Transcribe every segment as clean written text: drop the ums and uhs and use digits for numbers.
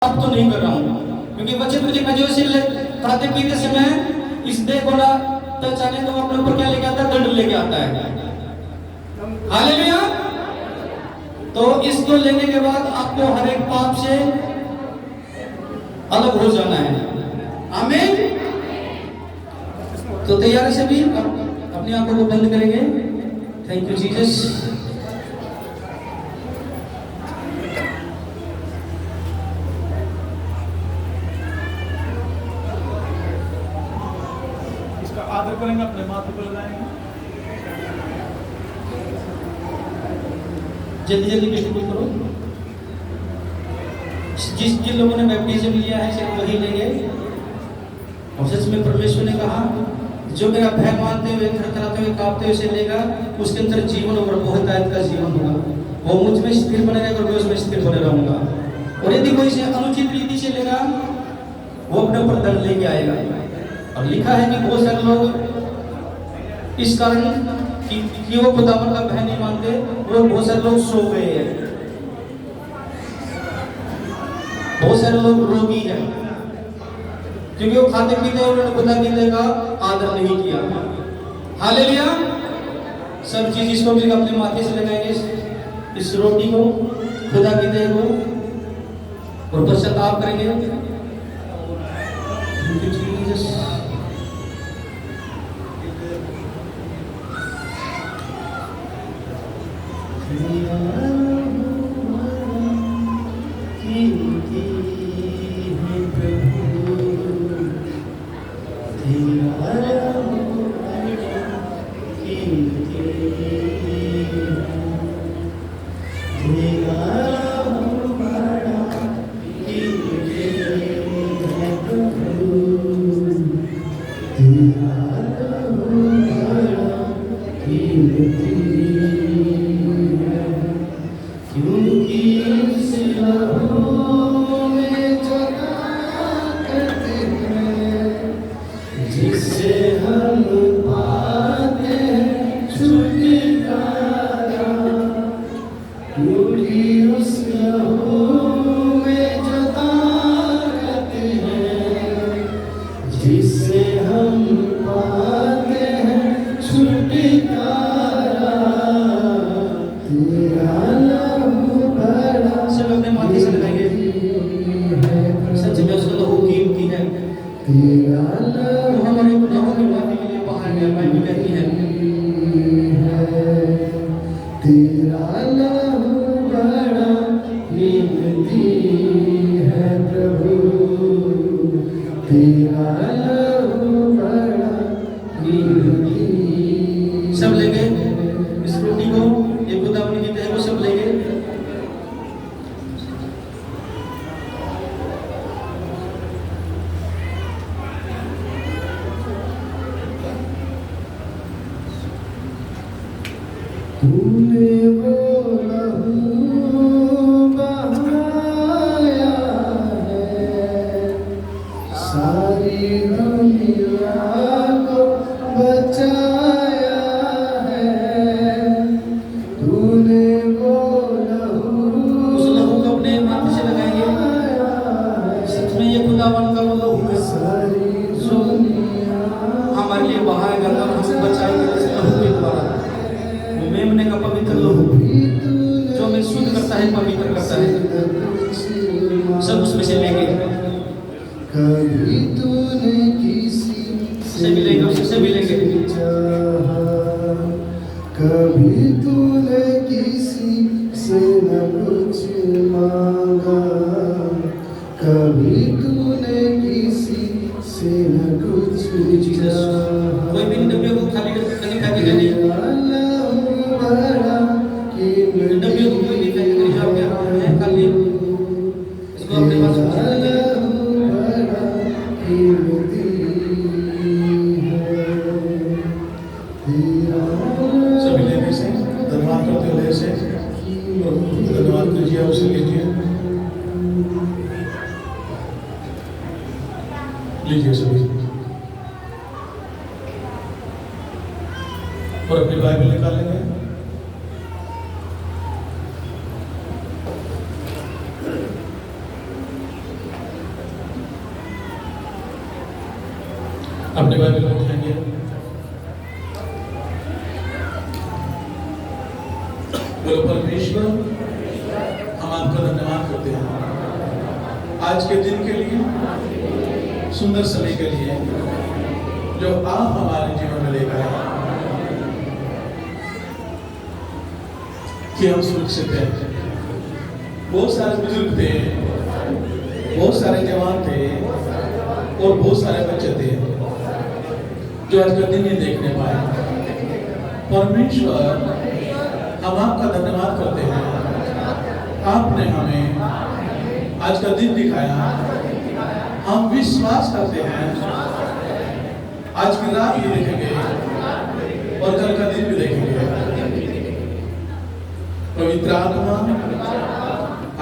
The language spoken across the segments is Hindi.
अब तो नहीं कर रहा हूँ, क्योंकि बच्चे मुझे मजे से खाते पीते समय इस देह को ना पहचाने तो अपने ऊपर क्या लेके आता है, दंड लेके आता है। हालेलुया। तो इसको लेने के बाद आपको हर एक पाप से अलग हो जाना है। आमीन। तो तैयारी से भी अपनी आंखों को बंद करेंगे। Thank you Jesus. आदर करेंगे, अपने माथे पर लगाएंगे। जल्दी जल्दी बिल्कुल करो। जिन लोगों ने बैप्टिज्म लिया है सिर्फ वही लेंगे। और सच में परमेश्वर ने कहा जो मेरा भय मानते हुए, थरथराते हुए, कांपते हुए से लेगा उसके अंदर जीवन और बहुतायत का जीवन होगा। वो मुझ में स्थिर बने रहेगा और मैं उसमें स्थिर बने रहूंगा। और यदि कोई से अनुचित रीति से लेगा वो अपने ऊपर दंड लेके आएगा। और लिखा है कि बहुत सारे लोग इस कारण कि वो खुदावन का भय नहीं मानते, वो बहुत सारे लोग सो गए हैं, बहुत सारे लोग रोगी हैं, क्योंकि वो खाते पीते उन्होंने खुदा की देह का आदर नहीं किया। हालेलुया। सब चीज इसको भी अपने माथे से लगाएंगे, इस रोटी को, खुदा की देह को, और पश्चाताप करेंगे। सब लेंगे इस रोटी को, एक खुदावन की देह को सब लेंगे। सब उसमें से लेंगे, से भी लेंगे, उससे भी लेंगे। कभी तूने किसी से न कुछ मांगा, कभी तूने किसी से न कुछ चाहा। कोई भी डब्बे को खाली करके नहीं, डब्बे को कोई नहीं फेंकेगा, जो आपके हाथ में है खाली इसको अपने पास सभी लेने से धन्यवाद करते हुए से धन्यवाद कीजिए, उसे लीजिए, लीजिए सभी। और अपनी बाइबल निकालेंगे। अपने बाइबल में उठाएंगे। बोलो परमेश्वर, हम आपका धन्यवाद करते हैं आज के दिन के लिए, सुंदर समय के लिए जो आप हमारे जीवन में लेकर आए कि हम सुरक्षित हैं। बहुत सारे बुजुर्ग थे, बहुत सारे जवान थे और बहुत सारे बच्चे थे जो आज का दिन नहीं देखने पाए। परमेश्वर, हम आपका धन्यवाद करते हैं, आपने हमें आज का दिन दिखाया। हम विश्वास करते हैं आज की रात भी देखेंगे और कल का दिन भी देखेंगे। पवित्र आत्मा,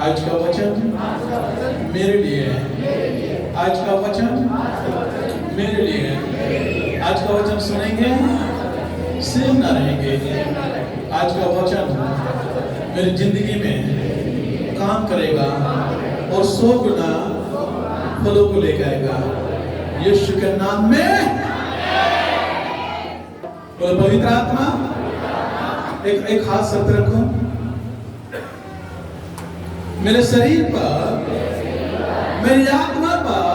आज का वचन मेरे लिए है, आज का वचन मेरे लिए है। आज का वचन सुनेंगे, सिर्फ न रहेंगे। आज का वचन मेरी जिंदगी में काम करेगा और 100 गुना फलों को लेकर आएगा। यीशु के नाम में। और पवित्र आत्मा, एक हाथ सत्य रखो मेरे शरीर पर, मेरी आत्मा पर,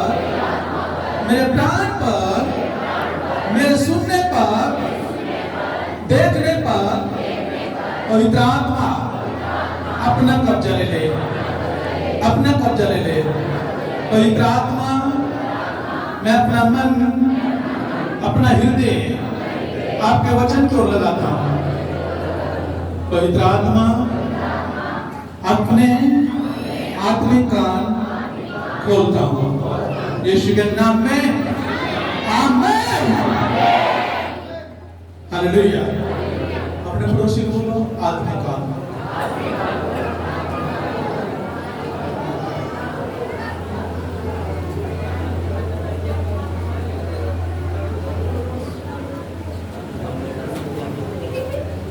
मेरे प्राण पर, मेरे सुनने पर, देखने पर पवित्र आत्मा अपना कब्जा ले ले, अपना कब्जा ले ले। पवित्र आत्मा, मैं अपना मन, अपना हृदय आपके वचन की ओर लगाता हूं। पवित्र आत्मा, अपने आत्मिक कान खोलता हूं यीशु के नाम में, आमीन। हालेलुया। अपने पड़ोसी को बोलो, आत्मिक कान।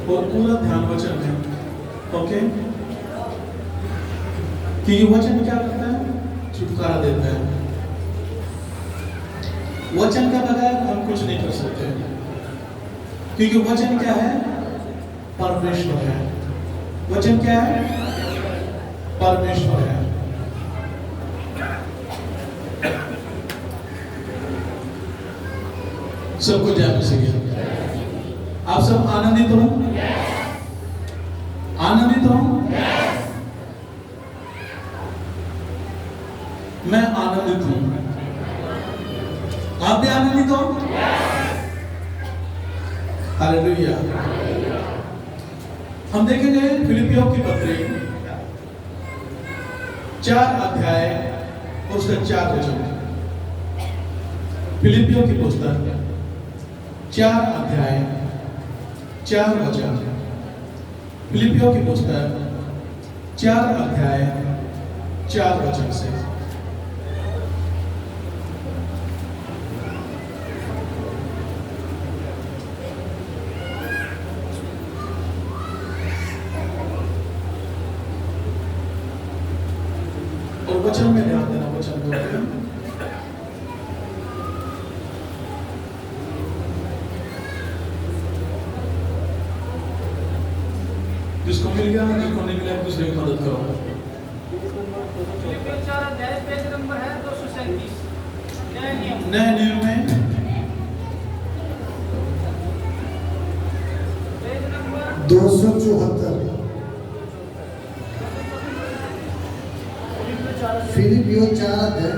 और पूरा ध्यान वचन में, ओके? क्योंकि वचन क्या करता है? छुटकारा देता है। वचन का बगैर हम कुछ नहीं कर सकते, क्योंकि वचन क्या है? परमेश्वर है। वचन क्या है? परमेश्वर है। सबको जय मसीह। आप सब आनंदित हो? आनंदित हो? मैं आनंदित हूं। आप भी आनंदित हो? हालेलुया। हम देखेंगे फिलिपियों की पत्री 4 अध्याय और उसका 4 वचन। फिलिपियों की पुस्तक 4 अध्याय 4 वचन। फिलिपियों की पुस्तक 4 अध्याय 4 वचन से। और वचन में ध्यान देना, वचन में जिसको मिल गया, जिसको नहीं मिला दूसरे की मदद करो। पेज नंबर है 237 नए नियम में पेज नंबर 274 फिलिपियों 4 अध्याय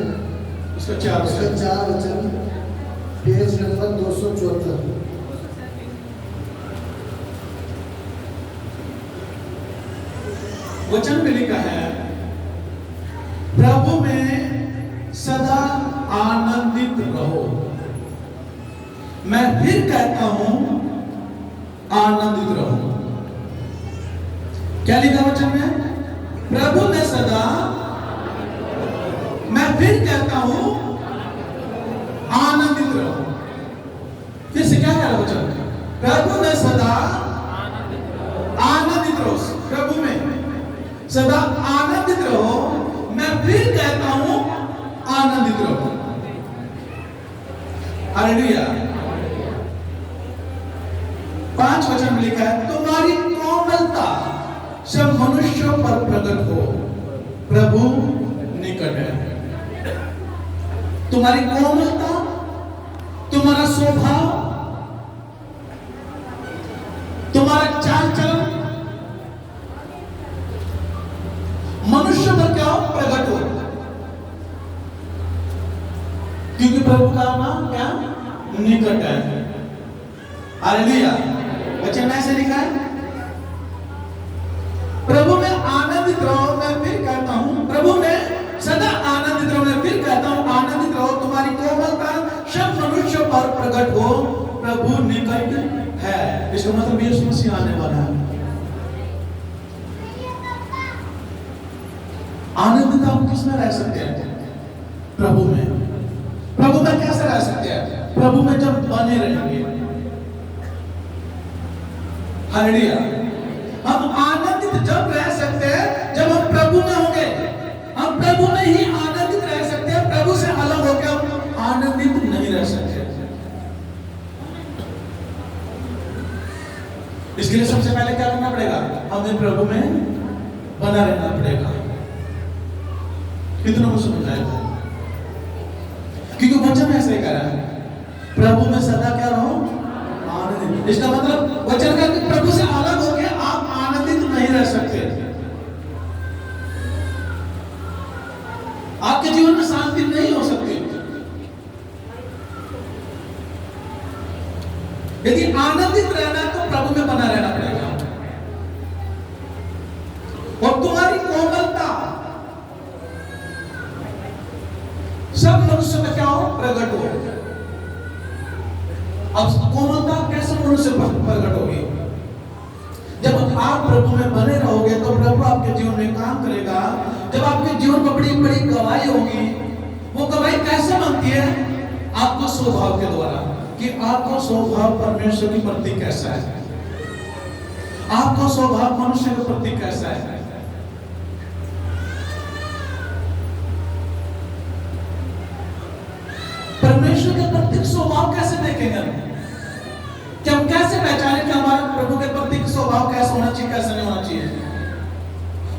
उसका 4 उसका 4 वचन, पेज नंबर 274। वचन में लिखा है, प्रभु में सदा आनंदित रहो। मैं फिर कहता हूं, आनंदित रहो। क्या लिखा वचन में? प्रभु में सदा, मैं फिर कहता हूं, आनंदित रहो। फिर से क्या कह रहा वचन? प्रभु में सदा आनंदित रहो। प्रभु में सदा आनंदित रहो। मैं फिर कहता हूं, आनंदित रहो। हालेलुया। 5 वचन में लिखा है, तुम्हारी कोमलता सब मनुष्यों पर प्रकट हो, प्रभु निकट है। तुम्हारी कोमलता, तुम्हारा स्वभाव, तुम्हारा चाल चलन मनुष्य पर क्या हो? प्रकट हो, क्योंकि प्रभु का नाम क्या? निकट है। हालेलुया। वचन में ऐसे लिखा है, प्रभु में आनंदित रहो। मैं फिर कहता हूं, प्रभु में सदा आनंदित रहो। मैं फिर कहता हूं, आनंदित रहो। तुम्हारी कोमलता सब मनुष्यों पर प्रकट हो, प्रभु निकट है। इसका मतलब यीशु मसीह आने वाला है। आनंदित हम किसमें रह सकते हैं? प्रभु में। प्रभु में कैसे रह सकते हैं? प्रभु में जब बने रहेंगे। हालेलुया। हम आनंदित जब रह सकते हैं जब हम प्रभु में होंगे। हम प्रभु में ही आनंदित रह सकते हैं। प्रभु से अलग होकर हम आनंदित नहीं रह सकते। इसके लिए सबसे पहले क्या करना पड़ेगा? हमें प्रभु में बना रहना पड़ेगा। कितना को समझ आएगा? क्योंकि वचन ऐसे कह रहा है, प्रभु में सदा क्या रहो? आनंदित। इसका मतलब वचन का प्रभु से अलग होकर आप आनंदित नहीं रह सकते। आपके जीवन में शांति नहीं हो सकती। यदि आनंदित रहना है तो प्रभु में बना रहना पड़ेगा। और तुम्हारी कोमलता सब मनुष्य में क्या हो? प्रकट हो। अब कोमलता कैसे मनुष्य प्रकट होगी? जब आप प्रभु में बने रहोगे तो प्रभु आपके जीवन में काम करेगा। जब आपके जीवन में बड़ी बड़ी गवाही होगी, वो गवाही कैसे बनती है? आपका स्वभाव के द्वारा, कि आपका स्वभाव परमेश्वर के प्रति कैसा है, आपका स्वभाव मनुष्य के प्रति कैसा है। परमेश्वर के प्रति स्वभाव कैसे देखेंगे? कि हम कैसे पहचाने कि हमारे प्रभु के प्रति स्वभाव कैसा होना चाहिए, कैसा नहीं होना चाहिए?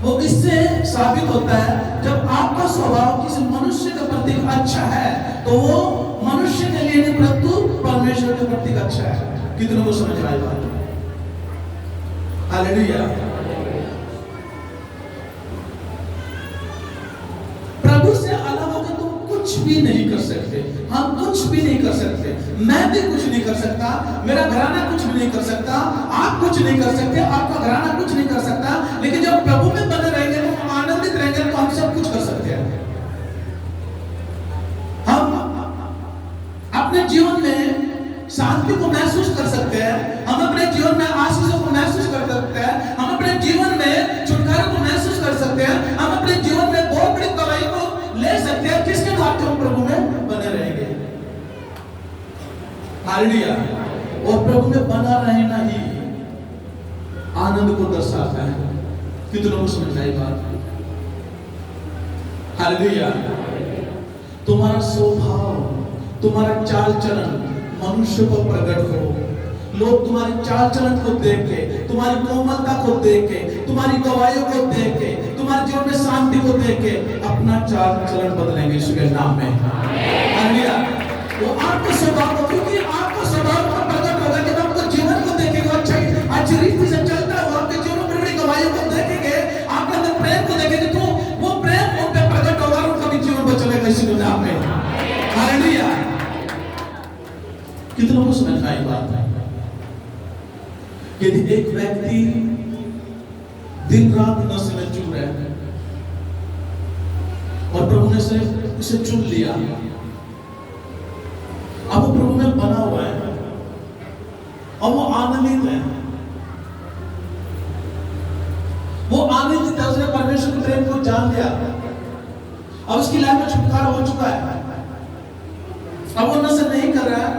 वो इससे साबित होता है, जब आपका स्वभाव किसी मनुष्य के प्रति अच्छा है तो वो मनुष्य के लिए नहीं परंतु परमेश्वर के प्रति अच्छा है। कितनों को समझ में आएगा? हालेलुया। प्रभु से अलग होकर तुम कुछ भी नहीं कर सकते। हम कुछ भी नहीं कर सकते। मैं भी कुछ नहीं कर सकता। मेरा घराना कुछ भी नहीं कर सकता। आप कुछ नहीं कर सकते। आपका घराना कुछ नहीं कर सकता। लेकिन जब प्रभु में बने रहेंगे, तो आनंदित रहेंगे, तो हम सब कुछ कर सकते हैं। हम अपने जीवन में शांति को महसूस कर सकते हैं। हम अपने जीवन में आशीषों को महसूस कर सकते हैं। हम अपने जीवन में छुटकारा को महसूस कर सकते हैं। हम अपने जीवन में बहुत बड़ी गवाही को ले सकते हैं, किसके द्वारा? हम प्रभु में बने रहेंगे। हालेलुया। और प्रभु में बना रहना ही आनंद को दर्शाता है। कितनों को समझ आई बात? हालेलुया। तुम्हारा स्वभाव, तुम्हारा चाल चलन मनुष्य को प्रकट हो। लोग तुम्हारे चाल चलन को देख के, तुम्हारी कोमलता को देख के, तुम्हारी गवाहियों को देख के, तुम्हारे जीवन में शांति को देख के अपना चाल चलन बदलेंगे यीशु के नाम में। हालेलुया। वो आपको स्वभाव को, क्योंकि आपको स्वभाव को प्रकट होगा जब आपको जीवन को देखेंगे, अच्छी रीति से चलता है, आपके जीवन में बड़ी गवाहियों को देखेंगे, आपके अंदर प्रेम को देखेंगे, तो वो प्रेम उन पे प्रकट होगा और उनका भी जीवन बचेगा यीशु के नाम में। हालेलुया। कितनों को समझ में आई बात है? यदि एक व्यक्ति दिन रात नशे में चूर है और प्रभु ने सिर्फ उसे चुन लिया, अब वो प्रभु में बना हुआ है और वो आनंदित है, वो आनंदित है, उसने परमेश्वर के प्रेम को जान लिया, अब उसकी लाइफ में छुटकारा हो चुका है, अब वो नशा नहीं कर रहा है,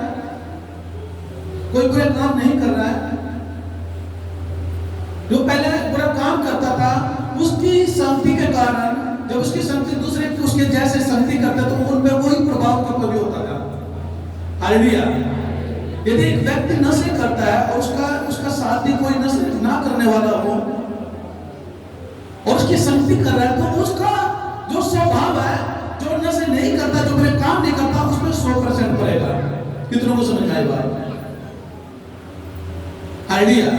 कोई बुरा काम नहीं कर रहा है। जो पहले बुरा काम करता था, उसकी संगति के कारण, जब उसकी संगति दूसरे उसके जैसे संगति करता तो उन पर कोई प्रभाव का कभी होता था। हालेलुया। यदि एक व्यक्ति नशे करता है और उसका साथी कोई नशे ना करने वाला हो और उसकी संगति कर रहा है, तो उसका जो स्वभाव है, जो नशे नहीं करता, जो बुरे काम नहीं करता, उसमें 100% पड़ेगा। कितनों को समझ में आई बात? हालेलुया।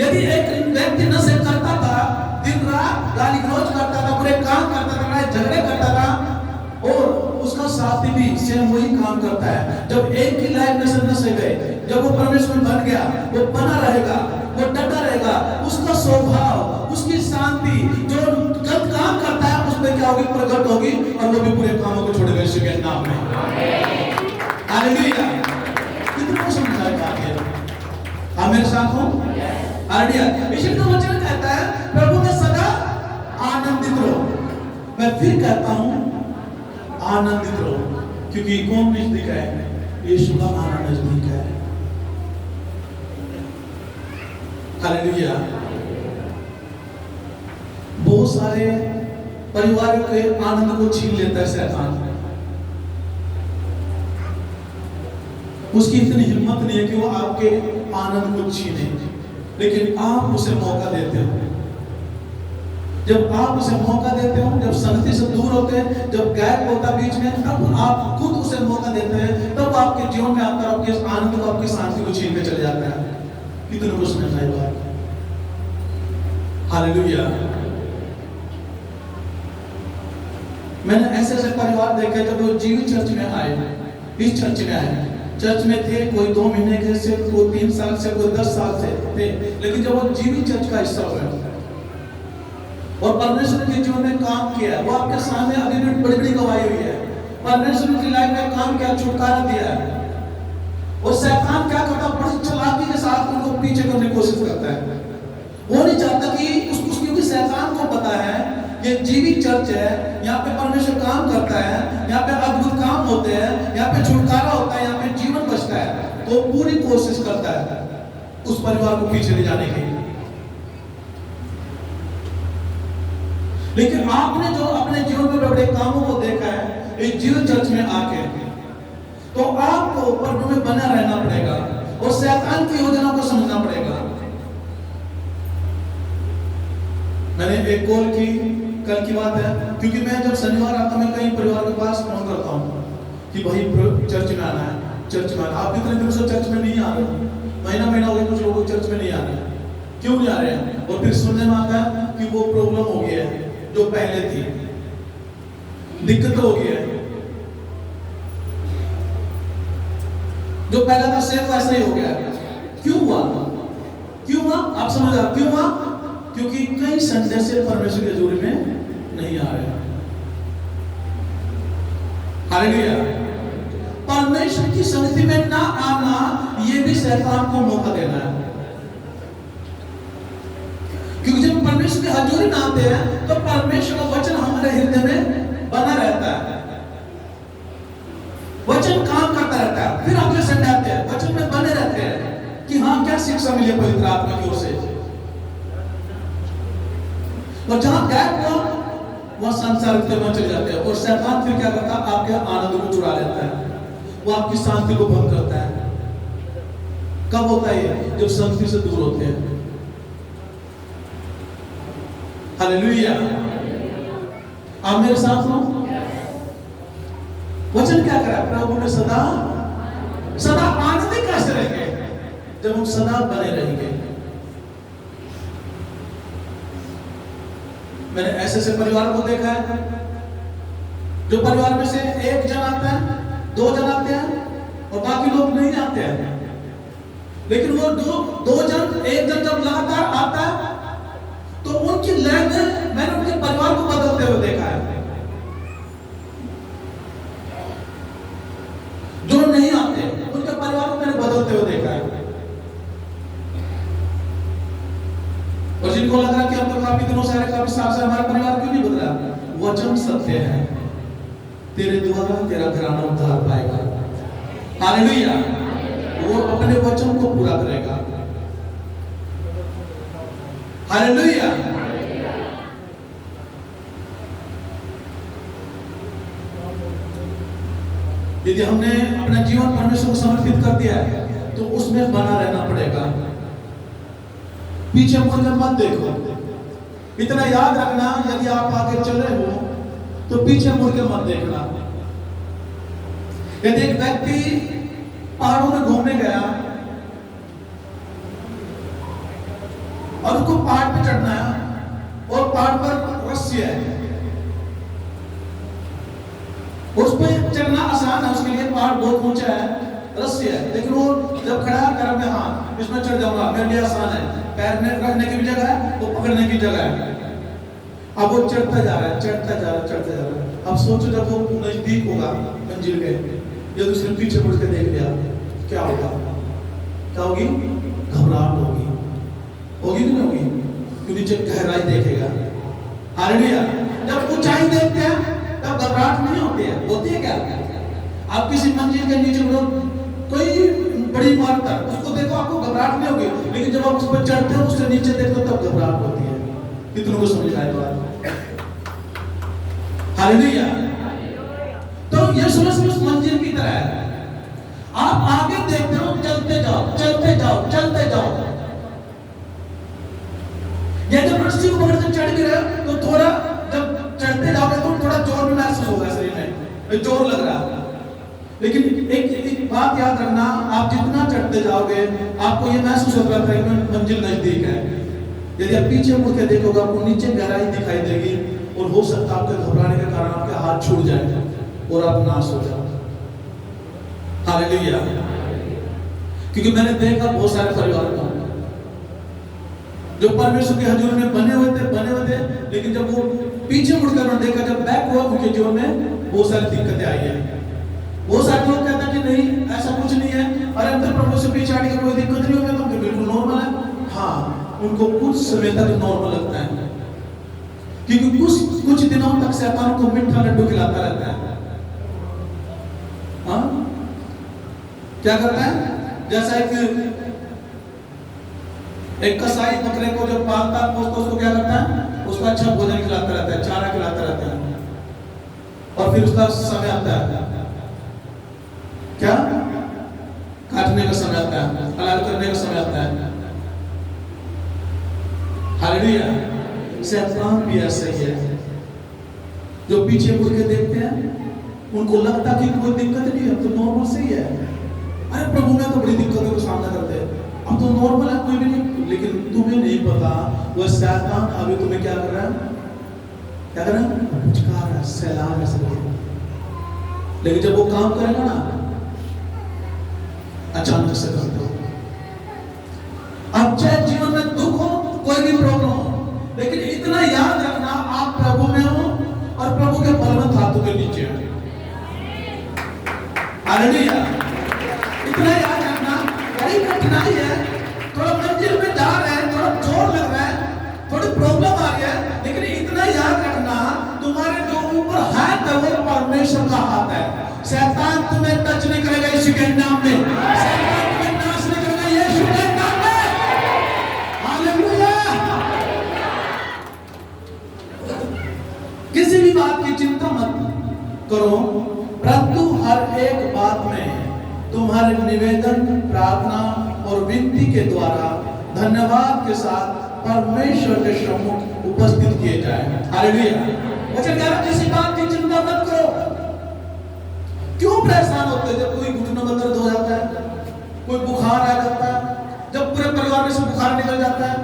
यदि एक व्यक्ति नशे करता था, दिन रात गाली गलौज करता था, बुरे काम करता था, झगड़े करता था, और उसका साथी भी सेम वही काम करता है, जब एक की लाइफ में नशे गए, जब वो परमेश्वर में बन गया, वो बना रहेगा, वो डटा रहेगा, उसका स्वभाव, उसकी शांति, जो गलत काम करता है उसमें क्या होगी? प्रकट होगी, और वो भी बुरे कामों को छोड़ेगा यीशु के नाम में। हालेलुया। कितना को समझ में बात है? आप मेरे साथ हो? हालेलुया। यीशु का वचन कहता है प्रभु में सदा आनंदित रहो। मैं फिर कहता हूं आनंदित रहो, क्योंकि कौन नजदीक है? यीशु का आना नजदीक है। हालेलुया। बहुत सारे परिवार के आनंद को छीन लेता है शैतान। उसकी इतनी हिम्मत नहीं है कि वो आपके आनंद को छीने, लेकिन आप उसे मौका देते हो। जब आप उसे मौका देते हो, जब संगति से दूर होते हैं, जब गैप होता बीच में, तब आप खुद उसे मौका देते हैं, तब आपके जीवन में आता आपके आनंद को, आपकी शांति को छीन के चले जाता है। कितने को समझ में आई बात? हालेलुया। मैंने ऐसे ऐसे परिवार देखे जब वो जीवित चर्च में आए, इस चर्च में आए, चर्च में थे, कोई 2 महीने के से, कोई 3 साल से, कोई 10 साल से थे, लेकिन जब वो जीवित चर्च का हिस्सा हुए और परमेश्वर के जीवन में काम किया, वो आपके सामने अभी भी बड़ी बड़ी गवाही हुई है। परमेश्वर की लाइफ में काम किया, छुटकारा दिया है। और शैतान क्या करता? बड़ी चालाकी के साथ उनको पीछे करने की कोशिश करता है। वो नहीं चाहता कि क्योंकि शैतान को पता है ये जीवित चर्च है, यहाँ पे परमेश्वर काम करता है, यहाँ पे अद्भुत काम होते हैं, यहाँ पे छुटकारा होता है, यहाँ पे जीवन बचता है, तो पूरी कोशिश करता है उस परिवार को पीछे ले जाने की। लेकिन आपने जो अपने जीवन में बड़े कामों को देखा है इस जीवन चर्च में आके, तो आपको प्रभु में बना रहना पड़ेगा और शैतान की योजना को समझना पड़ेगा। मैंने एक कॉल की, कल की बात है, क्योंकि मैं जब शनिवार आता मैं कई परिवार के पास फोन करता हूँ कि भाई चर्च में आना है, चर्च में आना। आप इतने दिन से चर्च में नहीं आ रहे, महीना हो गया, कुछ लोग चर्च में नहीं आ रहे, क्यों नहीं आ रहे हैं? और फिर सुनने में आता है कि वो प्रॉब्लम हो गया है जो पहले थी, दिक्कत हो गई है, जो पहला था सेम वैसा ही हो गया। क्यों हुआ? क्यों हुआ? आप समझ रहे? क्यों हुआ? क्योंकि कई संडे से परमेश्वर के हजूरी में नहीं आ रहे। हालेलुया। परमेश्वर की संगति में ना आना, ये भी शैतान को मौका देना है। क्योंकि जब परमेश्वर के हजूरी में आते हैं तो परमेश्वर का वचन हमारे हृदय में बना रहता है, वचन काम करता रहता है। फिर अगले संडे आते हैं, वचन में बने रहते हैं कि हाँ क्या शिक्षा मिली पवित्र आत्मा की ओर से। और जहां गैप हुआ वहां संसार के मन चले जाते हैं, और शैतान फिर क्या करता है? आपके आनंद को चुरा लेता है, वो आपकी शांति को भंग करता है। कब होता है? जब संगति से दूर होते हैं। हालेलुया। आप मेरे साथ हो? वचन क्या करा? प्रभु ने सदा सदा आनंदित कैसे रहेंगे? जब हम सदा बने रहेंगे। मैंने ऐसे ऐसे परिवार को देखा है जो परिवार में से एक जन आता है, 2 जन आते हैं और बाकी लोग नहीं आते हैं, लेकिन वो दो जन, एक जन जब लगातार आता है तो उनकी लाइफ में मैंने उनके परिवार को बदलते हुए देखा है। जो नहीं आते उनके परिवार को मैंने बदलते हुए देखा है। और जिनको लग रहा कि हम तो काफी दिनों से काफी साल से हमारा परिवार क्यों नहीं बदला? वचन सत्य है, तेरे द्वारा तेरा घराना उद्धार पाएगा। हालेलुया। वो अपने वचन को पूरा करेगा। हालेलुया। यदि हमने अपना जीवन परमेश्वर को समर्पित कर दिया है तो उसमें बना रहना पड़ेगा। पीछे मुड़कर मत देखो। इतना याद रखना, यदि आप आगे चल रहे हो तो पीछे मुड़ के मत देखना। यदि एक व्यक्ति पहाड़ों में घूमने गया और उसको पहाड़ पे चढ़ना है और पहाड़ पर रस्सी है, उस पर चढ़ना आसान है, उसके लिए पहाड़ बहुत ऊंचा है, रस्सी है, लेकिन वो जब खड़ा कर में हाँ इसमें चढ़ जाऊंगा, मेरे लिए आसान है, पैर में रखने की भी जगह है, वो पकड़ने की जगह है। अब वो चढ़ता जा रहा है, चढ़ता जा रहा है, चढ़ता जा रहा है। अब सोचो जब वो नजदीक होगा मंजिल के, या उसने पीछे मुड़ के देख लिया, क्या होगा? क्या होगी? घबराहट होगी, होगी कि नहीं होगी? क्योंकि नीचे गहराई देखेगा। हालेलुया। जब ऊंचाई देखते हैं तब घबराहट नहीं होती है, होती है क्या? आप किसी मंजिल के नीचे कोई बड़ी इमारत है, उसको देखो आपको घबराहट नहीं होगी, लेकिन जब आप उस पर चढ़ते हो उससे नीचे देखते हो तब घबराहट होती है। कितनों को समझ आए बात? हालेलुया। तो यीशु मसीह उस मंजिल की तरह है। आप आगे देखते हो, चलते जाओ, चलते जाओ, चलते जाओ। ये जब रस्सी को पकड़ के चढ़ गिरे तो थोड़ा जब चढ़ते जाओगे तो थोड़ा जोर भी महसूस होगा शरीर में, जोर लग रहा है। लेकिन एक बात याद रखना, आप जितना चढ़ते जाओगे आपको ये महसूस होगा कि मंजिल नजदीक है। यदि आप पीछे मुड़ के देखोगे आपको नीचे गहराई दिखाई देगी और हो सकता है आपके घबराने के कारण आपके हाथ छूट जाए और आप नाश हो जाओ। हालेलुया। क्योंकि मैंने देखा बहुत सारे परिवार को जो परमेश्वर के हजूर में बने हुए थे, लेकिन जब वो पीछे मुड़कर उन्होंने देखा, जब बैक हुआ, उनके जीवन में बहुत सारी दिक्कतें आई है। बहुत सारे लोग कहते हैं कि नहीं ऐसा कुछ नहीं है, अरे हम तो प्रभु से पीछे हटने की कोई दिक्कत नहीं होगी, तो बिल्कुल नॉर्मल है। हाँ, उनको कुछ समय तक नॉर्मल लगता है, क्योंकि कुछ दिनों तक शैतान को मीठा लड्डू खिलाता रहता है। हाँ, क्या करता है? जैसा एक कसाई बकरे को जब पालता पोसता उसको क्या करता है? उसको अच्छा भोजन खिलाता रहता है, चारा खिलाता रहता है, और फिर उसका समय आता है, क्या? काटने का समय आता है, हलाल करने का समय आता है। हालेलुया। शैतान भी ऐसा ही है, जो पीछे मुड़ के देखते हैं उनको लगता कि कोई दिक्कत नहीं है, तो नॉर्मल से ही है। अरे प्रभु में तो बड़ी दिक्कतों का सामना करते हैं, अब तो नॉर्मल है, कोई भी नहीं। लेकिन तुम्हें नहीं पता वो शैतान अभी तुम्हें क्या कर रहा है? क्या कर रहा है? पुचकार रहा है, सैलाब ऐसे। लेकिन जब वो काम करेगा ना, अचानक से कर दो। अब चाहे जीवन में दुख हो, कोई भी प्रॉब्लम हो, लेकिन इतना याद रखना आप प्रभु में हो और प्रभु के बलवंत हाथों के नीचे हो। हालेलुया। इतना याद रखना। बड़ी कठिनाई है, थोड़ा मंजिल में जा रहे हैं, थोड़ा जोर लग रहा है, थोड़ी प्रॉब्लम आ रही है, लेकिन इतना याद रखना तुम्हारे जो ऊपर हाथ है वो परमेश्वर का हाथ है। शैतान तुम्हें टच नहीं करेगा यीशु के नाम में, शैतान तुम्हें नाश नहीं करेगा यीशु के नाम में। हालेलुया। किसी भी बात की चिंता मत करो, परंतु हर एक बात में तुम्हारे निवेदन, प्रार्थना और विनती के द्वारा धन्यवाद के साथ परमेश्वर के सम्मुख उपस्थित किए जाए। हालेलुया। वचन कह रहा है किसी बात की चिंता मत करो। क्यों परेशान होते हैं? जब कोई घुटनों में दर्द हो जाता है, कोई बुखार आ जाता है, जब पूरे परिवार में से बुखार निकल जाता है,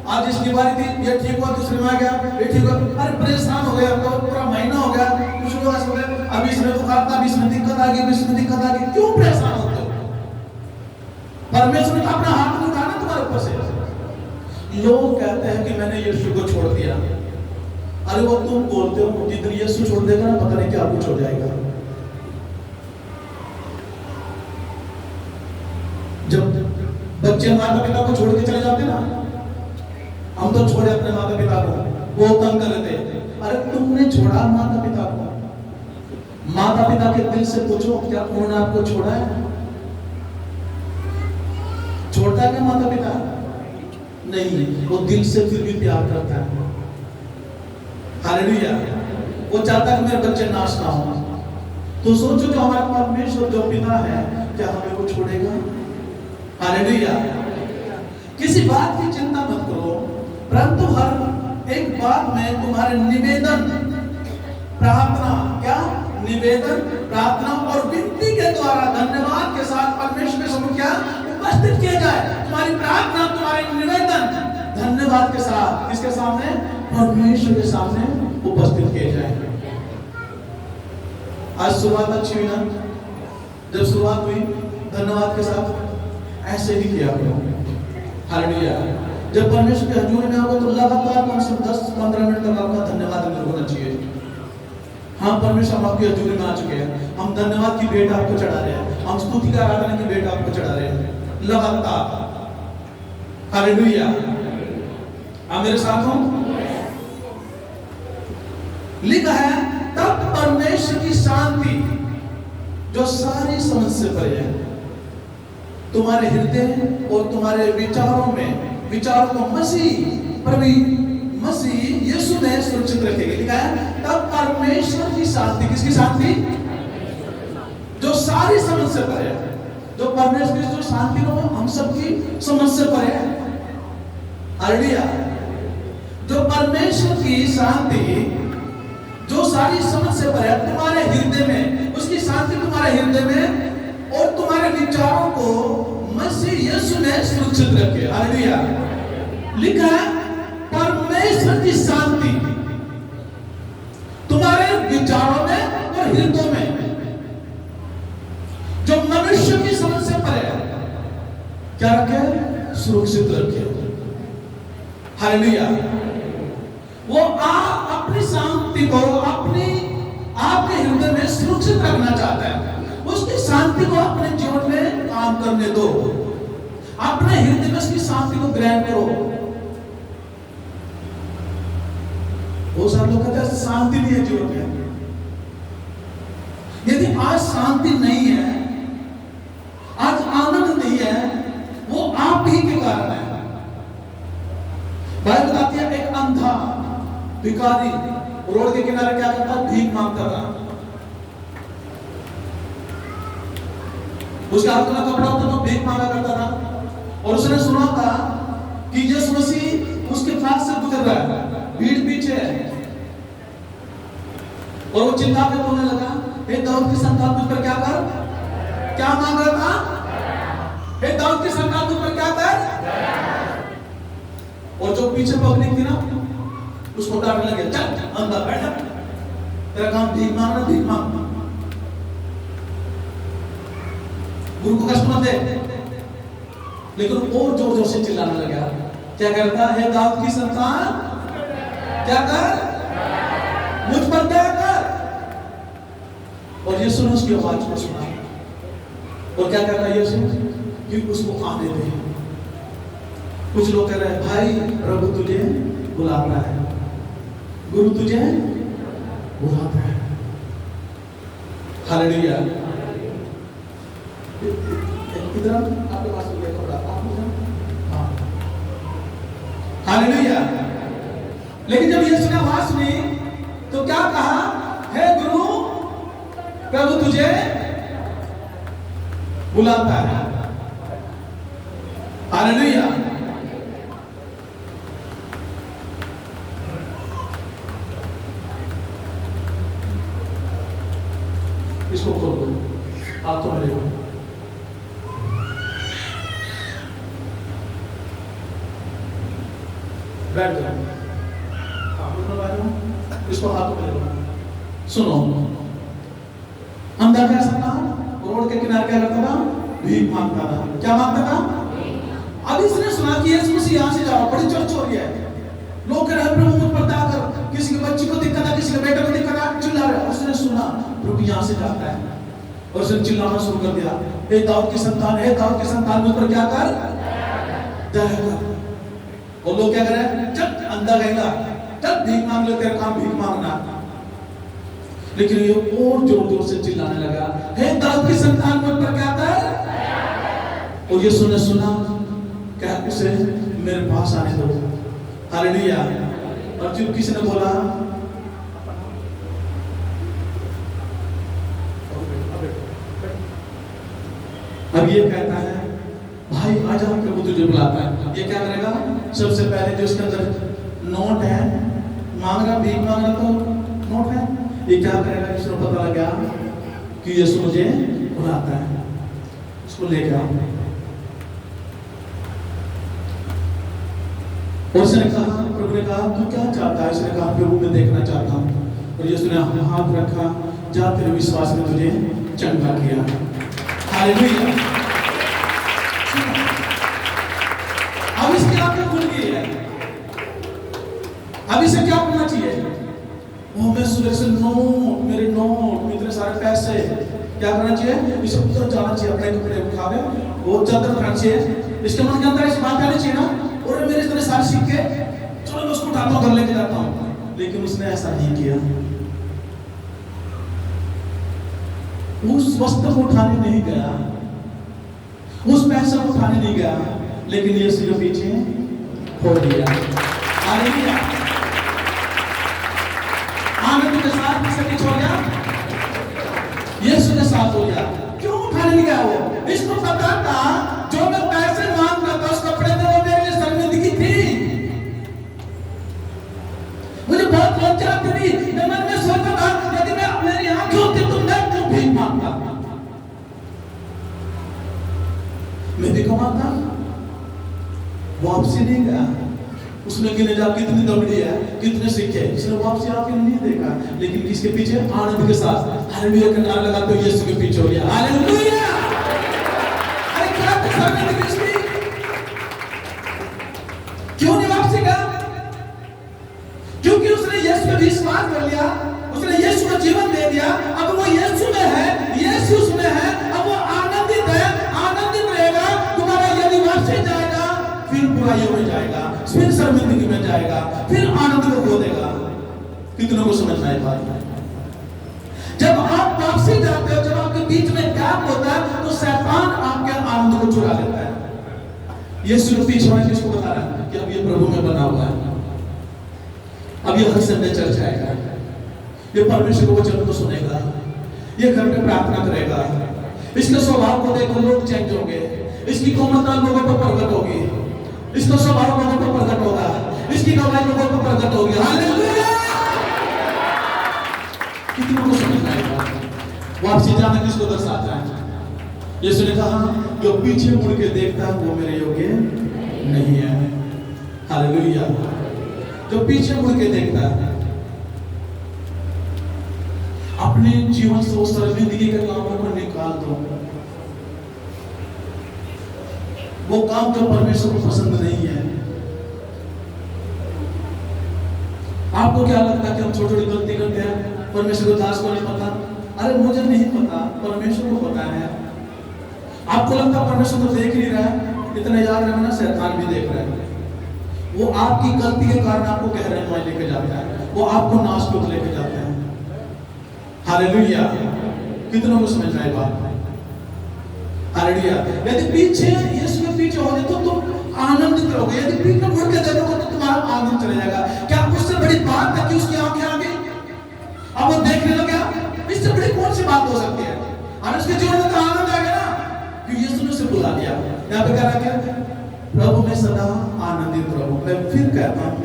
आज इसकी बारी थी, ये ठीक हुआ, दूसरे में आ गया, ये ठीक हुआ, अरे परेशान हो गया, तो पूरा महीना हो गया, कुछ लोग ऐसे हो गए, अभी इसमें बुखार था, अभी इसमें दिक्कत आ गई, अभी इसमें दिक्कत आ गई। क्यों परेशान होते हो? परमेश्वर ने अपना हाथ नहीं उठाना तुम्हारे ऊपर से। लोग कहते हैं कि मैंने यीशु को छोड़ दिया। अरे वो तुम बोलते हो, जितनी यीशु छोड़ देगा ना, पता नहीं क्या कुछ हो जाएगा। जब बच्चे माता पिता को छोड़ के चले जाते ना, हम तो छोड़े अपने माता पिता को, वो तंग कर लेते। अरे तुमने छोड़ा माता पिता को, माता पिता के दिल से पूछो क्या उन्होंने आपको छोड़ा है? छोड़ता है क्या माता पिता? नहीं, वो दिल से फिर भी प्यार करता है। हालेलुया। वो चाहता है कि मेरे बच्चे नाश ना हो। तो सोचो जो हमारा परमेश्वर जो पिता है क्या हमें को छोड़ेगा? हालेलुया। किसी बात की चिंता मत करो, परंतु हर एक बात में तुम्हारे निवेदन, प्रार्थना, क्या निवेदन, प्रार्थना और विनती के द्वारा धन्यवाद के साथ परमेश्वर के सामने क्या उपस्थित किया जाए। तुम्हारी प्रार्थना, तुम्हारे निवेदन धन्यवाद के साथ किसके सामने? परमेश्वर के सामने उपस्थित किए जाए। आज शुरुआत अच्छी हुई ना? जब शुरुआत हुई धन्यवाद के साथ ऐसे ही किया करो। हालेलुया। जब परमेश्वर के हजूर में आओगे तो लगातार कम से कम 10-15 मिनट तक आपका धन्यवाद होना चाहिए। हाँ, परमेश्वर हम आपके हजूर में आ चुके हैं, हम धन्यवाद की भेंट आपको चढ़ा रहे हैं, हम स्तुति का आराधना की भेंट आपको चढ़ा रहे हैं लगातार। हालेलुया। आप मेरे साथ हो? लिखा है तब परमेश्वर की शांति जो सारी समझ से परे है तुम्हारे हृदय और तुम्हारे विचारों को प्रभु मसीह यीशु ने सुरक्षित रखेगी। लिखा है तब परमेश्वर की शांति, किसकी शांति? जो सारी समझ से परे है। जो परमेश्वर की जो शांति हो हम सबकी समझ से परे है। हालेलुया। जो परमेश्वर की शांति जो सारी समझ से परे है तुम्हारे हृदय में, उसकी शांति तुम्हारे हृदय में और तुम्हारे विचारों को मसीह यीशु ने सुरक्षित रखे। हालेलुया। लिखा है परमेश्वर की शांति तुम्हारे विचारों में और हृदय में जो मनुष्य की समझ से परे है क्या रखे? सुरक्षित रखे। हालेलुया। वो आप अपनी शांति को आपके हृदय में सुरक्षित रखना चाहता है। उसकी शांति को अपने जीवन में काम करने दो। अपने हृदय में उसकी शांति को ग्रहण करो। वो सब लोग कहते हैं शांति नहीं है जीवन में। यदि आज शांति नहीं है, आज आनंद नहीं है, वो आप ही के कारण है। बाइबल बताती है एक अंधा भिखारी रोड के किनारे क्या करता? भीख मांगता था। उसके हाथ में कपड़ा होता तो भीख मांगा करता था। और उसने सुना था कि यीशु मसीह उसके पास से गुजर रहा है, भीड़ पीछे है। और वो चिल्ला के बोलने लगा, हे दाऊद की संतान मुझ पर क्या कर? क्या मांग रहा था? हे दाऊद की संतान मुझ पर क्या कर? और जो पीछे पब्लिक थी ना उसको डांटने लगे, चल अंदर बैठ, तेरा काम भीख मांगना, भीख मांग, गुरु को कष्ट मत दे। लेकिन और जोर जोर से चिल्लाने लगा, क्या करता? है दाऊद की संतान क्या कर? मुझ पर दया कर। और यीशु ने उसकी आवाज को सुना और क्या कर रहा है यीशु? कि उसको आने दे। कुछ लोग कह रहे हैं भाई प्रभु तुझे बुलाता है, गुरु तुझे बुलाता है। हालेलुया। इधर आपके पास हो गया थोड़ा, हाँ। हालेलुया। लेकिन जब यीशु ने आवाज सुनी तो क्या कहा? हे गुरु प्रभु तुझे बुलाता है। हालेलुया। इसको खोल दो, आप तो मेरे बैठ जाओ, इसको हाथों में लो। सुनो, अंधा कैसा था? रोड के किनारे क्या करता था? भीख मांगता था। क्या मांगता था? अब इसने सुना कि यीशु मसीह यहाँ से जाओ, बड़ी चर्च हो रही है, लोग कह रहे हैं प्रभु मुझ पर दया कर, किसी के बच्ची को दिक्कत है, किसी के बेटे को दिक्कत है, चिल्ला रहे। उसने सुना प्रभु यहाँ से जाता है और उसने चिल्लाना शुरू कर दिया, हे दाऊद की संतान, हे दाऊद की संतान मुझ पर क्या कर? दया कर। और लोग क्या कर रहे हैं? चल अंधा कहेगा, चल भीख मांग ले, तेरा काम भीख मांगना। लेकिन ये और जोर जोर से चिल्लाने लगा, हे दाऊद की संतान मुझ पर क्या कर? और यीशु ने सुना, क्या उसे मेरे पास आने दो। हालेलुया। और जब किसी ने बोला अब ये कहता है भाई आजा, प्रभु तुझे बुलाता है। ये क्या करेगा? सबसे पहले जो उसके अंदर नोट है, मांग रहा, भीख मांग रहा, तो नोट है, ये क्या करेगा? इसको पता लगा कि यीशु मुझे बुलाता है, उसको लेके आओ। और उसने कहा, प्रभु ने कहा तू क्या चाहता है? उसने कहा प्रभु मैं देखना चाहता हूँ। और यीशु ने हाथ रखा, जा तेरे विश्वास ने तुझे चंगा किया। हालेलुया। अब इसकी आंखें खुल गई है। अब इसे क्या करना चाहिए? वो मैं सुबह से नोट, मेरे नोट, इतने सारे पैसे, क्या करना चाहिए? इसे उतर जाना चाहिए, अपने कपड़े उठा के वो चादर उठाना चाहिए। इसके मन के अंदर इस बात आनी चाहिए ना, और मेरे इतने सारे सिक्के, चलो मैं उसको उठाता हूँ, घर लेके जाता हूँ। लेकिन उसने ऐसा नहीं किया। उस वस्त्र को उठाने नहीं गया, उस पैसे को उठाने नहीं गया, लेकिन यीशु के पीछे हो गया। हालेलुया। आनंद के साथ किसके पीछे हो गया? यीशु के साथ हो गया। क्यों उठाने नहीं गया वो? इसको पता था जो मैं पैसे मांग रहा था उस कपड़े में वो मेरे लिए शर्मिंदगी थी, मुझे बहुत लज्जा थी। मैं मन में सोचता था यदि मैं मेरी आंखें होती तो मैं क्यों भीख मांगता? मैं भी कमाता, वापसी नहीं गया। उसने गिने जा कितनी दौड़ी है, कितने सिक्के, उसने वापसी आके नहीं देखा, लेकिन किसके पीछे? आनंद के साथ हालेलुया का नारा लगाते हुए यीशु के पीछे हो गया। हालेलुया। अरे क्या शर्मिंदगी इसकी? क्यों नहीं वापसी गया? क्योंकि उसने यीशु पे विश्वास कर लिया, उसने यीशु का जीवन दे दिया। अब वो यीशु में है, यीशु उसमें है, अब वो आनंदित है, आनंदित रहेगा। तुम्हारा यदि वापसी जाएगा फिर बुराई में जाएगा, फिर शर्मिंदगी में जाएगा, फिर आनंद को खो देगा। कितनों को समझना है बात? जब आप वापसी जाते हो, जब आपके बीच में गैप होता है, तो शैतान आपके आनंद को चुरा लेता है। यीशु के पीछे होने किसको बता रहा है कि अब ये प्रभु में बना हुआ है, अब ये हर संडे चर्च आएगा, ये परमेश्वर को वचन को सुनेगा, ये घर में प्रार्थना करेगा, इसके स्वभाव को देखकर लोग चेंज होंगे, इसकी कोमलता लोगों पर प्रकट होगी, इसका स्वभाव लोगों पर प्रकट होगा, इसकी गवाही लोगों पर प्रकट होगी। हालेलुया। कितनों को समझना है? वापसी जाना किसको दर्शाता है? यीशु ने कहा जो पीछे मुड़ के देखता है वो मेरे योग्य नहीं है। हालेलुया। जो पीछे मुड़ के देखता है, अपने जीवन से उस शर्मिंदगी के कामों को निकाल दो, वो काम जो परमेश्वर को पसंद नहीं है। आपको क्या लगता है कि हम छोटी छोटी गलती करते हैं, परमेश्वर को दास को नहीं पता? अरे मुझे नहीं पता, परमेश्वर को पता है। आपको लगता है परमेश्वर तो देख नहीं रहा है, इतना याद रखना शैतान भी देख रहा है। वो आपकी गलती के कारण आपको कह रहे हैं लेके जाता है, वो आपको नाश को लेके जाता है। हालेलुया। कितनों को समझ आए बात? हालेलुया। यदि पीछे यीशु के पीछे हो जाए तो तुम आनंदित रहोगे, यदि पीछे मुड़ के देखोगे तो तुम्हारा आनंद चले जाएगा। क्या उससे बड़ी बात है कि उसकी आंखें आ गई, अब वो देखने लग गया? इससे बड़ी कौन सी बात हो सकती है? और उसके जीवन में तो आनंद आ गया ना, कि यीशु ने उसे बुला दिया। यहाँ पे कह रहा क्या? प्रभु में सदा आनंदित रहो। मैं फिर कहता हूँ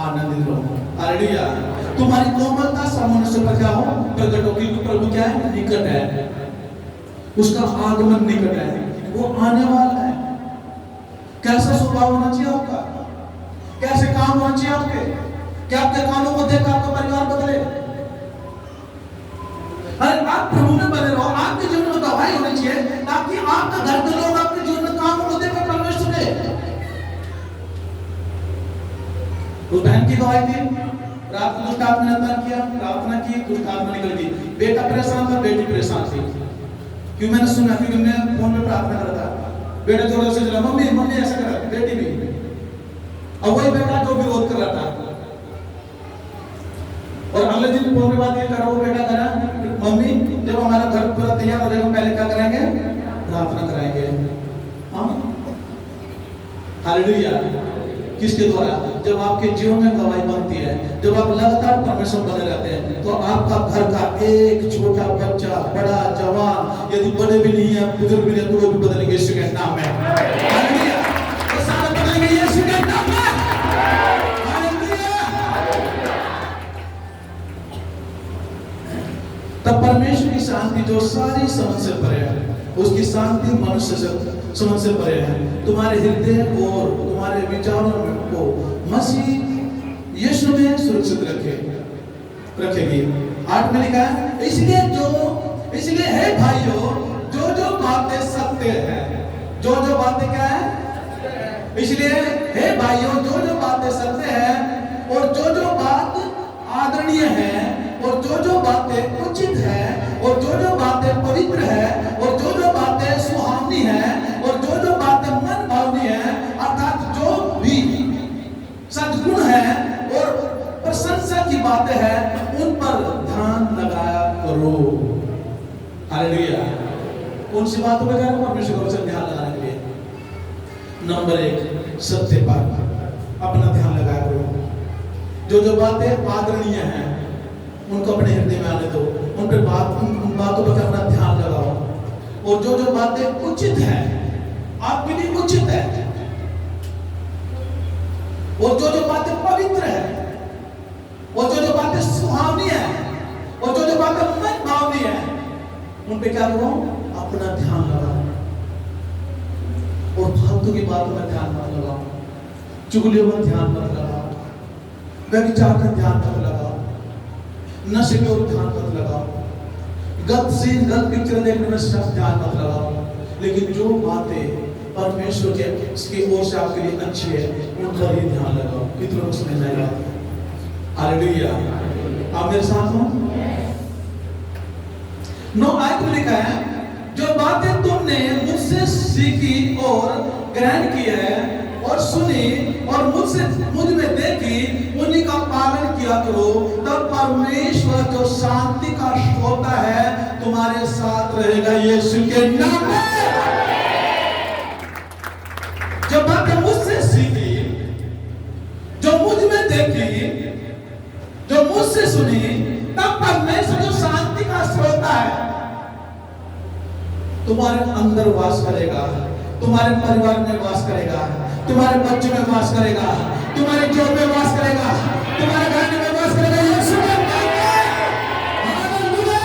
आनंदित रहो। हालेलुया। तुम्हारी कोमलता मनुष्य पर क्या हो? प्रकट होगी। प्रभु क्या है? निकट है, उसका आगमन निकट है, वो आने वाला है। कैसा स्वभाव होना चाहिए आपका? कैसे काम होना चाहिए आपके? क्या आपके कामों को देख आपका परिवार बदले? अरे आप प्रभु में बने रहो, आपके जीवन में गवाही होनी चाहिए, ताकि आपका घर के लोग आपके जीवन में कामों को देखकर परमेश्वर ने। उस बहन की गवाही थी, रात को दुष्ट आत्मा ने अत्याचार किया, प्रार्थना की, दुष्ट आत्मा निकल गई। बेटा परेशान था, बेटी परेशान थी। क्यों? मैंने सुना, क्योंकि मैं फोन में प्रार्थना कर रहा था। बेटा जोर से चला, मम्मी मम्मी ऐसा कर रहा, बेटी भी। और वही बेटा जो विरोध कर रहा था, और अगले दिन फोन पे बात ये कर रहा, वो बेटा करा, मम्मी जब हमारा घर पूरा तैयार हो जाएगा पहले क्या करेंगे? प्रार्थना कराएंगे। हाँ, हालेलुया। किसके द्वारा? जब आपके जीवन में गवाही बनती है, जब आप लगातार परमेश्वर बने रहते हैं, तो आपका घर का एक छोटा बच्चा, बड़ा जवान, यदि बड़े भी नहीं है, बुजुर्ग भी नहीं, तो वो भी बदलेंगे यीशु के नाम में। हालेलुया, वो सारे बदलेंगे यीशु के नाम में। हालेलुया। तब परमेश्वर की शांति जो सारी समझ से परे है, उसकी शांति मनुष्य से समझ से परे है, तुम्हारे हृदय और तुम्हारे विचारों को मसीह यीशु में सुरक्षित रखेगी। 8 में लिखा है, इसलिए हे भाइयों, जो बातें सत्य है, जो बातें क्या है, इसलिए हे भाइयों, जो बातें सत्य है, और जो बात आदरणीय है, और जो बातें उचित है, और जो बातें पवित्र है, और जो बातें सुहावनी है, और जो बातें मन भावनी है, अर्थात जो भी सद्गुण है और प्रशंसा की बातें हैं, उन पर ध्यान लगाया करो। हालेलुया। कौन सी बातों पर परमेश्वर का वचन ध्यान लगाने के लिए? नंबर 1, सत्य पर अपना ध्यान लगाया करो। जो बातें आदरणीय हैं, उनको अपने हृदय में आने दो, उन बातों पर अपना ध्यान लगाओ। और जो बातें उचित हैं, आपके लिए उचित है, और जो बातें पवित्र है, और जो बातें सुहावनी है, और जो बातें मन भावनी है, उन पे क्या करो? अपना ध्यान लगाओ। और फालतू की बातों में ध्यान मत लगाओ, चुगलियों में ध्यान मत लगाओ, व्यभिचार में ध्यान मत लगाओ, नशे की ओर ध्यान मत लगाओ, गलत पिक्चर देखने में ध्यान मत लगाओ। लेकिन जो बातें परमेश्वर के ओर से आपके लिए अच्छी है, उन पर ही ध्यान लगाओ। कितने लोग समझ आएगा? हालेलुया। आप मेरे साथ हो? 9 आयत में लिखा है, जो बातें तुमने मुझसे सीखी और ग्रहण की है और सुनी और मुझ में देखी, उन्हीं का पालन किया करो, तब परमेश्वर जो शांति का श्रोता है तुम्हारे साथ रहेगा यीशु के नाम में। जो बातें मुझसे सीखी, जो मुझ में देखी, जो मुझसे सुनी, तब परमेश्वर जो शांति का श्रोता है तुम्हारे अंदर वास करेगा, तुम्हारे परिवार में वास करेगा, तुम्हारे बच्चों में वास करेगा, तुम्हारे जॉब में वास करेगा, तुम्हारे घर में वास करेगा यीशु के नाम में। हालेलुया।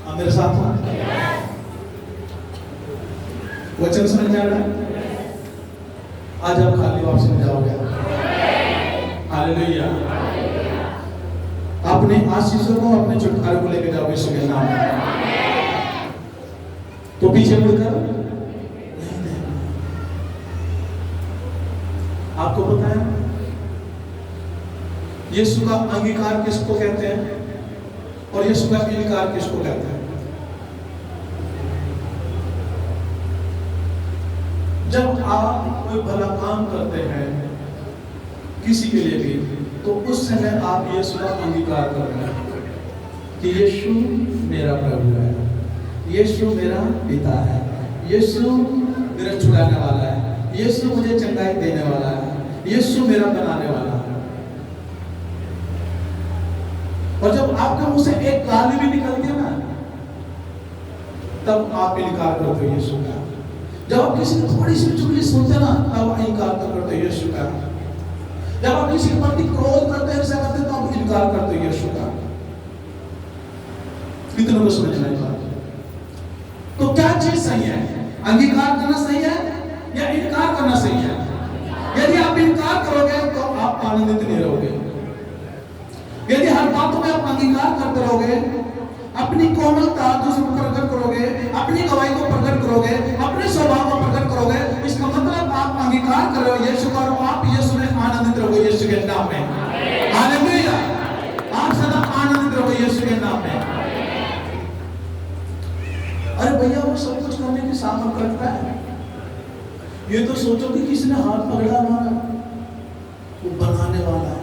आप मेरे साथ हो? वचन समझ में आ रहा है? आज आप खाली वापस नहीं जाओगे। हालेलुया। अपने आशीषों को, अपने छुटकारे को लेकर जाओ यीशु के नाम में। तो पीछे मुड़कर नहीं देखना। आपको पता है यीशु का अंगीकार किसको कहते हैं और यीशु का इनकार किसको कहते हैं? जब आप कोई भला काम करते हैं किसी के लिए भी, तो उस समय आप यीशु का अंगीकार करते हैं कि यीशु मेरा प्रभु है, यीशु मेरा पिता है, यीशु मेरा छुड़ाने वाला है, यीशु मुझे चंगाई देने वाला है, यीशु मेरा बनाने वाला है। और जब आपके मुंह से एक गाली भी निकलती है ना, तब आप इनकार करते हो यीशु का। जब आप किसी की थोड़ी सी चुगली सुनते ना, तब आप इनकार करते हो यीशु का। जब आप किसी के प्रति क्रोध करते हैं, ऐसा करते हैं, तो आप इनकार करते हो यीशु का। कितनों को समझ में आएगा? तो क्या चीज सही है? अंगीकार करना सही है या इनकार करना सही है? यदि आप इनकार करोगे तो आप आनंदित नहीं रहोगे। यदि हर बातों में आप अंगीकार करते रहोगे, अपनी कोमलता दूसरों को प्रकट करोगे, अपनी गवाही को प्रकट करोगे, अपने स्वभाव को प्रकट करोगे, इसका मतलब आप अंगीकार कर रहे हो यीशु का, और आप यीशु में आनंदित रहोगे यीशु के नाम में। हालेलुया। आप सदा आनंदित रहोगे यीशु के नाम में। अरे भैया, वो सब कुछ करने की सामर्थ रखता है। ये तो सोचो कि किसी ने हाथ पकड़ा हमारा, वो बनाने वाला है,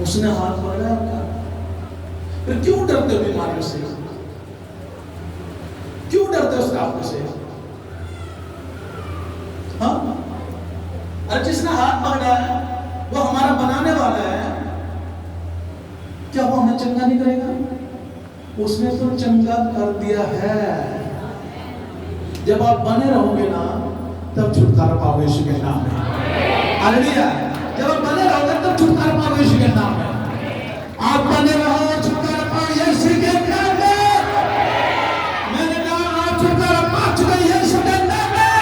उसने हाथ पकड़ा आपका। फिर क्यों डरते हो बीमारियों से? क्यों डरते हो उस काफिर से? हाँ, जिसने हाथ पकड़ा है वो हमारा बनाने वाला है, क्या वो हमें चंगा नहीं करेगा? उसने तो चंगा कर दिया है। जब आप बने रहोगे ना तब छुटकारा पाओगे यीशु के नाम में। हालेलुया। जब आप बने रहोगे तब छुटकारा पाओगे यीशु के नाम में। आप बने रहो, छुटकारा पाओ यीशु के नाम में। मैंने कहा आप छुटकारा पा चुके यीशु के नाम में।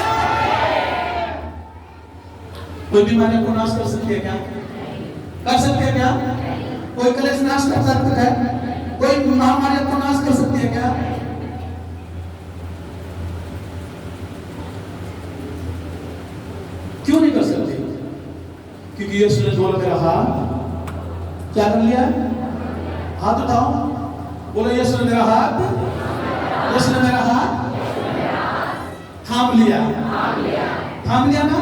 कोई बीमारी को नाश कर सकती है क्या? कर सकती है क्या? कोई कलेश नाश कर सकता है? कोई महामारी को नाश कर सकती है क्या? क्यों नहीं कर सकती? क्योंकि यीशु ने बोला मेरा हाथ क्या कर लिया? हाथ उठाओ, बोलो यीशु ने मेरा हाथ, यीशु ने मेरा हाथ थाम लिया। थाम लिया ना?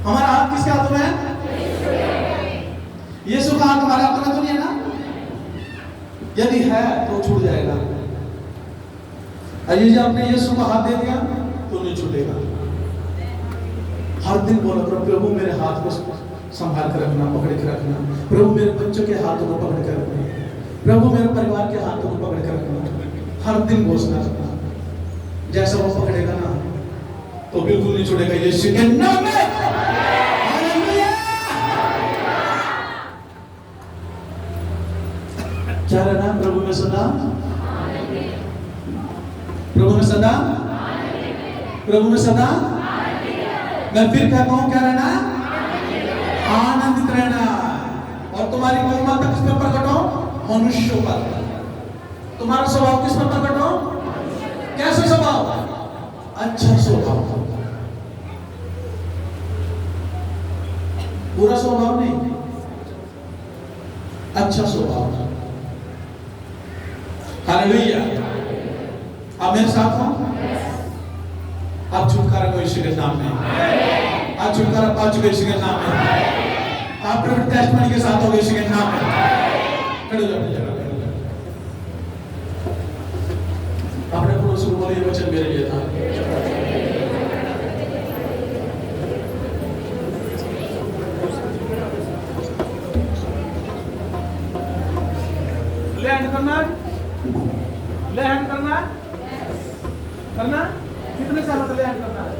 हमारा हाथ किसके हाथों में है? यीशु का हाथ हमारे हाथों में तो नहीं है ना? यदि है तो छूट जाएगा। और यदि आपने यीशु को हाथ दे दिया तो नहीं छूटेगा। हर दिन बोलो प्रभु मेरे हाथ को संभाल कर रखना, पकड़ के रखना। प्रभु मेरे बच्चों के हाथों को पकड़ कर रखना। प्रभु मेरे परिवार के हाथों को पकड़ कर रखना। हर दिन घोषणा रखना। जैसा वो पकड़ेगा ना तो बिल्कुल नहीं छूटेगा यीशु के नाम में। हालेलुया। क्या रहना प्रभु में सदा, प्रभु में सदा, प्रभु में सदा। मैं फिर कहता हूं क्या रहना? आनंदित रहना। और तुम्हारी कोमलता किस पर प्रकट हो? मनुष्यों पर। तुम्हारा स्वभाव किस पर प्रकट हो? कैसा स्वभाव? अच्छा स्वभाव। बुरा स्वभाव नहीं, अच्छा स्वभाव। हालेलुया। आप मेरे साथ हो? आप छुटकारा को यीशु के नाम में, आप छुटकारा पा चुके यीशु के नाम में। आप प्रभु टेस्टमनी के साथ हो यीशु के नाम में। खड़े हो जाओ अपनी जगह पे। अपने पड़ोसी को बोले ये वचन मेरे लिए था। ले हैंड करना, ले हैंड करना, करना। कितने साल तक ले हैंड करना है?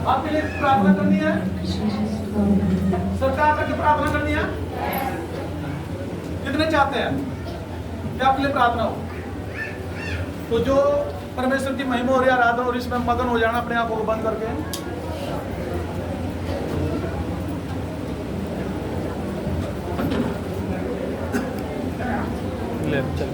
आपके लिए प्रार्थना करनी है, सरकार करके प्रार्थना करनी है। कितने चाहते हैं कि आपके लिए प्रार्थना हो? तो जो परमेश्वर की महिमा हो रही है, आराधना और इसमें मगन हो जाना, अपने आंखों को बंद करके। ले चल।